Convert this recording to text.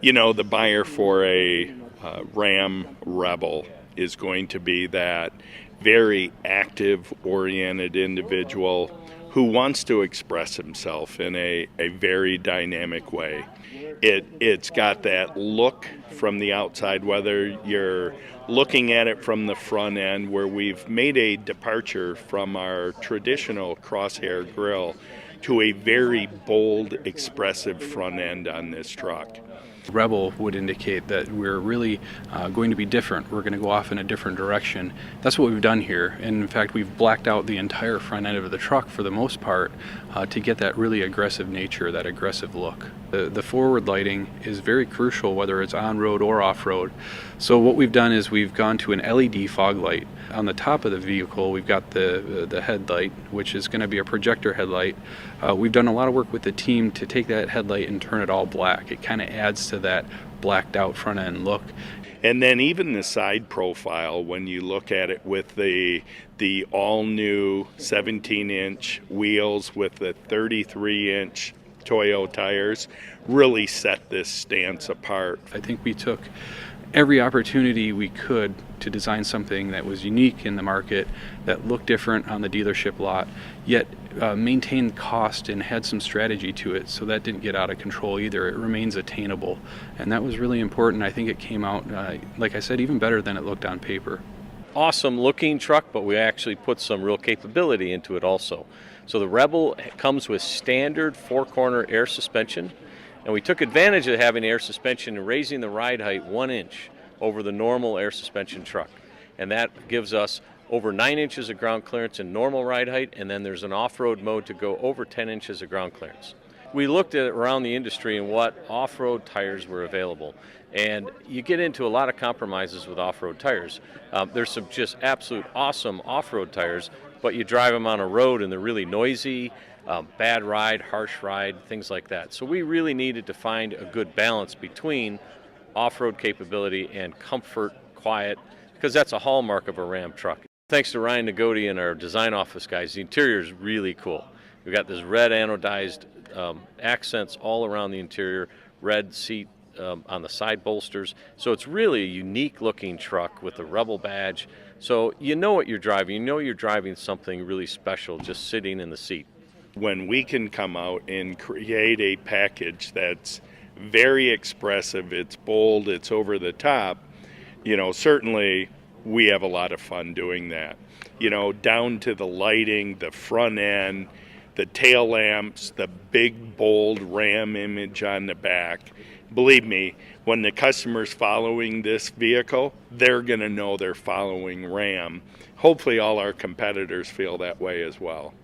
The buyer for a Ram Rebel is going to be that very active oriented individual who wants to express himself in a very dynamic way. It's got that look from the outside, whether you're looking at it from the front end, where we've made a departure from our traditional crosshair grille to a very bold, expressive front end on this truck. Rebel would indicate that we're really going to be different. We're going to go off in a different direction. That's what we've done here. And in fact, we've blacked out the entire front end of the truck for the most part to get that really aggressive nature, that aggressive look. The forward lighting is very crucial, whether it's on-road or off-road. So what we've done is we've gone to an LED fog light. On the top of the vehicle, we've got the headlight, which is going to be a projector headlight. We've done a lot of work with the team to take that headlight and turn it all black. It kind of adds to that blacked out front end look. And then even the side profile, when you look at it with the all new 17-inch wheels with the 33-inch Toyo tires, really set this stance apart. I think we took every opportunity we could to design something that was unique in the market, that looked different on the dealership lot, yet maintained cost and had some strategy to it, so that didn't get out of control either. It remains attainable, and that was really important. I think it came out, like I said, even better than it looked on paper. Awesome looking truck, but we actually put some real capability into it also. So the Rebel comes with standard four-corner air suspension, and we took advantage of having air suspension and raising the ride height 1 inch over the normal air suspension truck. And that gives us over 9 inches of ground clearance in normal ride height, and then there's an off-road mode to go over 10 inches of ground clearance. We looked at around the industry and what off-road tires were available, and you get into a lot of compromises with off-road tires. There's some just absolute awesome off-road tires, but you drive them on a road and they're really noisy, bad ride, harsh ride, things like that. So we really needed to find a good balance between off-road capability and comfort, quiet, because that's a hallmark of a Ram truck. Thanks to Ryan Nagoti and our design office guys, the interior is really cool. We've got this red anodized accents all around the interior, red seat on the side bolsters. So it's really a unique looking truck with a Rebel badge. So you know what you're driving. You know you're driving something really special just sitting in the seat. When we can come out and create a package that's very expressive, it's bold, it's over the top, certainly we have a lot of fun doing that. Down to the lighting, the front end, the tail lamps, the big, bold Ram image on the back. Believe me, when the customer's following this vehicle, they're going to know they're following Ram. Hopefully all our competitors feel that way as well.